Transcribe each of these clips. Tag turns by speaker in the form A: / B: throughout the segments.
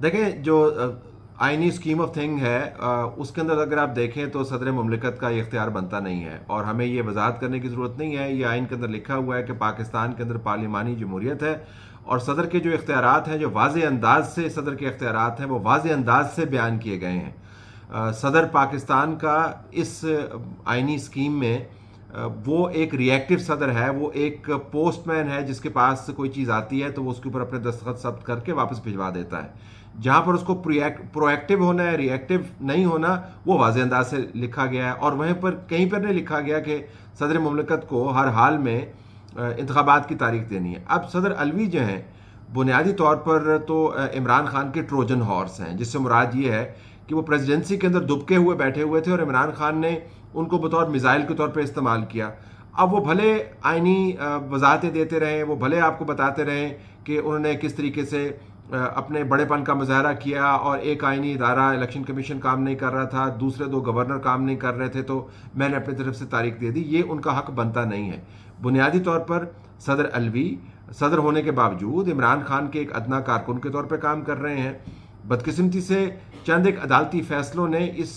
A: देखें जो आइनी स्कीम ऑफ थिंग है उसके अंदर अगर आप देखें तो सदर मुमलिकत का ये इख्तियार बनता नहीं है, और हमें ये वजाहत करने की ज़रूरत नहीं है। ये आइन के अंदर लिखा हुआ है कि पाकिस्तान के अंदर पार्लिमानी जमहूरियत है, और सदर के जो इख्तियारात हैं, जो वाज़ेह अंदाज से सदर के इख्तियारात हैं, वो वाज़ेह अंदाज से बयान किए गए हैं। सदर पाकिस्तान का इस आइनी स्कीम में वो एक रिएक्टिव सदर है, वो एक पोस्टमैन है जिसके पास कोई चीज़ आती है तो वो उसके ऊपर अपने दस्तखत सब्त करके वापस भिजवा देता है। जहाँ पर उसको प्रोएक्टिव होना है, रिएक्टिव नहीं होना, वो वाज़ेह अंदाज से लिखा गया है। और वहीं पर कहीं पर नहीं लिखा गया कि सदर मुमलिकत को हर हाल में इंतखाबात की तारीख देनी है। अब सदर अलवी जो हैं बुनियादी तौर पर तो इमरान खान के ट्रोजन हॉर्स हैं, जिससे मुराद ये है कि वो प्रेसिडेंसी के अंदर दुबके हुए बैठे हुए थे और इमरान खान ने उनको बतौर मिसाइल के तौर पे इस्तेमाल किया। अब वो भले आइनी वजाहतें देते रहें, वो भले आपको बताते रहें कि उन्होंने किस तरीके से अपने बड़ेपन का मुजाहरा किया, और एक आइनी इदारा इलेक्शन कमीशन काम नहीं कर रहा था, दूसरे दो गवर्नर काम नहीं कर रहे थे, तो मैंने अपनी तरफ से तारीख दे दी। ये उनका हक बनता नहीं है। बुनियादी तौर पर सदर अलवी सदर होने के बावजूद इमरान खान के एक अदना कारकुन के तौर पर काम कर रहे हैं। बदकिस्मती से चंद एक अदालती फैसलों ने इस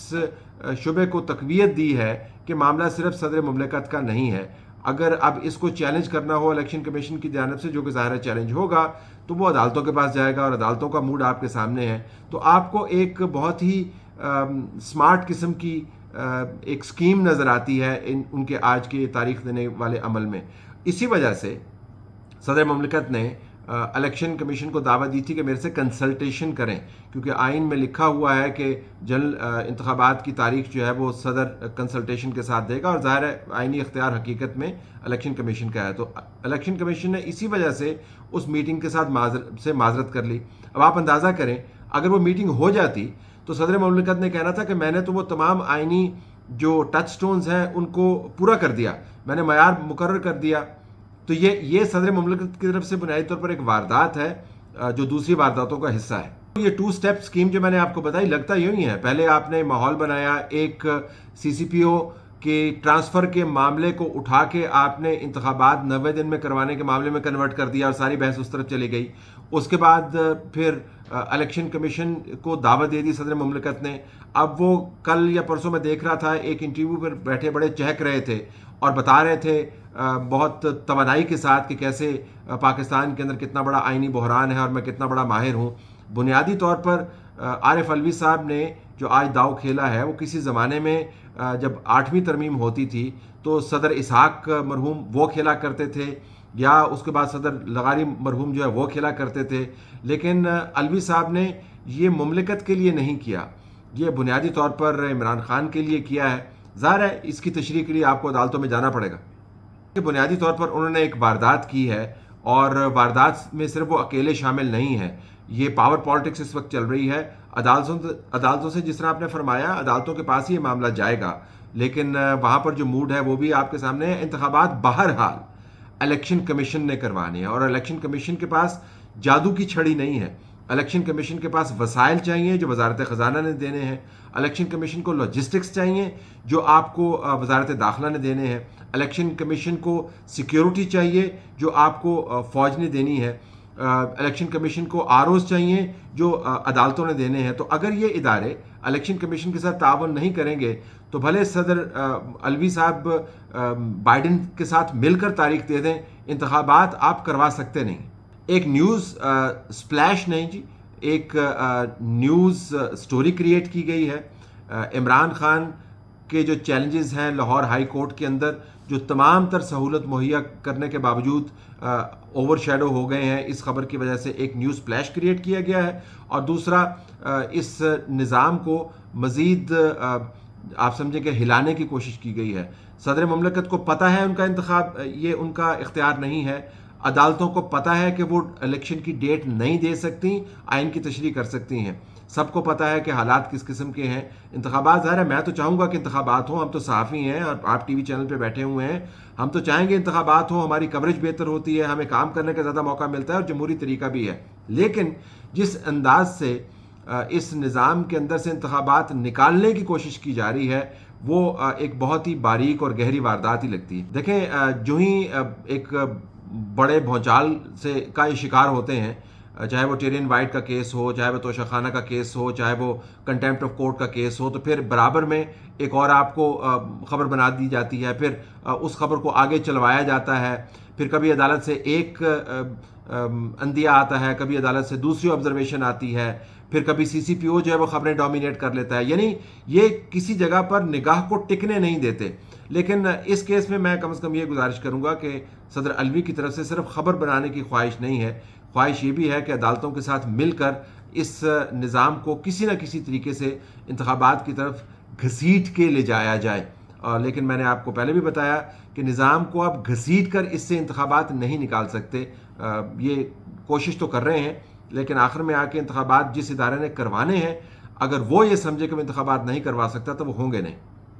A: शुबे को तकवीयत दी है कि मामला सिर्फ सदर मुमलिकत का नहीं है। अगर अब इसको चैलेंज करना हो इलेक्शन कमीशन की जानिब से, जो कि ज़ाहिर चैलेंज होगा, तो वो अदालतों के पास जाएगा, और अदालतों का मूड आपके सामने है। तो आपको एक बहुत ही स्मार्ट किस्म की एक स्कीम नज़र आती है उनके आज के तारीख देने वाले अमल में। इसी वजह से सदर मुमलिकत ने इलेक्शन कमीशन को दावा दी थी कि मेरे से कंसल्टेशन करें, क्योंकि आइन में लिखा हुआ है कि जनरल इंतखाबात की तारीख जो है वो सदर कंसल्टेशन के साथ देगा, और ज़ाहिर है आइनी इख्तियार हकीकत में इलेक्शन कमीशन का है। तो इलेक्शन कमीशन ने इसी वजह से उस मीटिंग के साथ माजरत कर ली। अब आप अंदाज़ा करें, अगर वो मीटिंग हो जाती तो सदर मुमलिकत ने कहना था कि मैंने तो वो तमाम आइनी जो टच स्टोन्स हैं उनको पूरा कर दिया, मैंने मयार मुकर्रर कर दिया। तो ये सदर मुमलिकत की तरफ से बुनियादी तौर पर एक वारदात है जो दूसरी वारदातों का हिस्सा है। ये टू स्टेप स्कीम जो मैंने आपको बताई, लगता यूं ही है। पहले आपने माहौल बनाया, एक सीसीपीओ के ट्रांसफ़र के मामले को उठा के आपने इंतखाबात 90 दिन में करवाने के मामले में कन्वर्ट कर दिया, और सारी बहस उस तरफ चली गई। उसके बाद फिर इलेक्शन कमीशन को दावत दे दी सदर मुमलिकत ने। अब वो कल या परसों में देख रहा था, एक इंटरव्यू पर बैठे बड़े चहक रहे थे और बता रहे थे बहुत तवानाई के साथ कि कैसे पाकिस्तान के अंदर कितना बड़ा आइनी बहरान है और मैं कितना बड़ा माहिर हूँ। बुनियादी तौर पर आरिफ अलवी साहब ने जो आज दाव खेला है, वो किसी ज़माने में जब 8वीं तरमीम होती थी तो सदर इसहाक मरहूम वो खेला करते थे, या उसके बाद सदर लगारी मरहूम जो है वो खेला करते थे। लेकिन अलवी साहब ने ये मुमलिकत के लिए नहीं किया, ये बुनियादी तौर पर इमरान खान के लिए किया है। ज़ाहिर है इसकी तशरीह के लिए आपको अदालतों में जाना पड़ेगा। बुनियादी तौर पर उन्होंने एक वारदात की है, और वारदात में सिर्फ वो अकेले शामिल नहीं है। ये पावर पॉलिटिक्स इस वक्त चल रही है। अदालतों से जिस तरह आपने फरमाया, अदालतों के पास ही ये मामला जाएगा, लेकिन वहाँ पर जो मूड है वो भी आपके सामने है। इंतखाबात बहरहाल इलेक्शन कमीशन ने करवाने हैं, और इलेक्शन कमीशन के पास जादू की छड़ी नहीं है। इलेक्शन कमीशन के पास वसाइल चाहिए जो वजारत ख़जाना ने देने हैं। इलेक्शन कमीशन को लॉजिस्टिक्स चाहिए जो आपको वजारत दाखिला ने देने हैं। इलेक्शन कमीशन को सिक्योरिटी चाहिए जो आपको फ़ौज ने देनी है। इलेक्शन कमीशन को आरओज़ चाहिए जो अदालतों ने देने हैं। तो अगर ये इदारे इलेक्शन कमीशन के साथ तावन नहीं करेंगे तो भले सदर अलवी साहब बाइडन के साथ मिलकर तारीख दे दें, इंतखाबात आप करवा सकते नहीं। एक न्यूज़ स्प्लैश नहीं जी, एक न्यूज़ स्टोरी क्रिएट की गई है। इमरान खान के जो चैलेंजेस हैं लाहौर हाई कोर्ट के अंदर, जो तमाम तर सहूलत मुहैया करने के बावजूद ओवर शैडो हो गए हैं, इस खबर की वजह से एक न्यूज़ स्प्लैश क्रिएट किया गया है। और दूसरा, इस निज़ाम को मज़ीद आप समझें कि हिलाने की कोशिश की गई है। सदर मुमलिकत को पता है उनका इंतखाब ये उनका इख्तियार नहीं है। अदालतों को पता है कि वो इलेक्शन की डेट नहीं दे सकती, आइन की तशरीह कर सकती हैं। सबको पता है कि हालात किस किस्म के हैं। इंतखाबात ज़ाहिर है, मैं तो चाहूँगा कि इंतखाबात हों, हम तो सहाफ़ी हैं और आप टीवी चैनल पे बैठे हुए हैं, हम तो चाहेंगे इंतखाबात हों, हमारी कवरेज बेहतर होती है, हमें काम करने का ज़्यादा मौका मिलता है और जमहूरी तरीका भी है। लेकिन जिस अंदाज से इस निज़ाम के अंदर से इंतखाबात निकालने की कोशिश की जा रही है, वो एक बहुत ही बारीक और गहरी वारदात ही लगती है। देखें, जो ही एक बड़े भौचाल से का शिकार होते हैं, چاہے وہ ٹیرین وائٹ کا کیس ہو، چاہے وہ توشہ خانہ کا کیس ہو، چاہے وہ کنٹیمپٹ آف کورٹ کا کیس ہو، تو پھر برابر میں ایک اور آپ کو خبر بنا دی جاتی ہے، پھر اس خبر کو آگے چلوایا جاتا ہے، پھر کبھی عدالت سے ایک عندیہ آتا ہے، کبھی عدالت سے دوسری آبزرویشن آتی ہے، پھر کبھی سی سی پی او جو ہے وہ خبریں ڈومینیٹ کر لیتا ہے. یعنی یہ کسی جگہ پر نگاہ کو ٹکنے نہیں دیتے. لیکن اس کیس میں کم از کم یہ گزارش کروں گا کہ صدر علوی کی طرف سے صرف خبر بنانے کی خواہش نہیں ہے، خواہش یہ بھی ہے کہ عدالتوں کے ساتھ مل کر اس نظام کو کسی نہ کسی طریقے سے انتخابات کی طرف گھسیٹ کے لے جایا جائے. لیکن میں نے آپ کو پہلے بھی بتایا کہ نظام کو آپ گھسیٹ کر اس سے انتخابات نہیں نکال سکتے. یہ کوشش تو کر رہے ہیں، لیکن آخر میں آ کے انتخابات جس ادارے نے کروانے ہیں، اگر وہ یہ سمجھے کہ وہ انتخابات نہیں کروا سکتا تو وہ ہوں گے نہیں.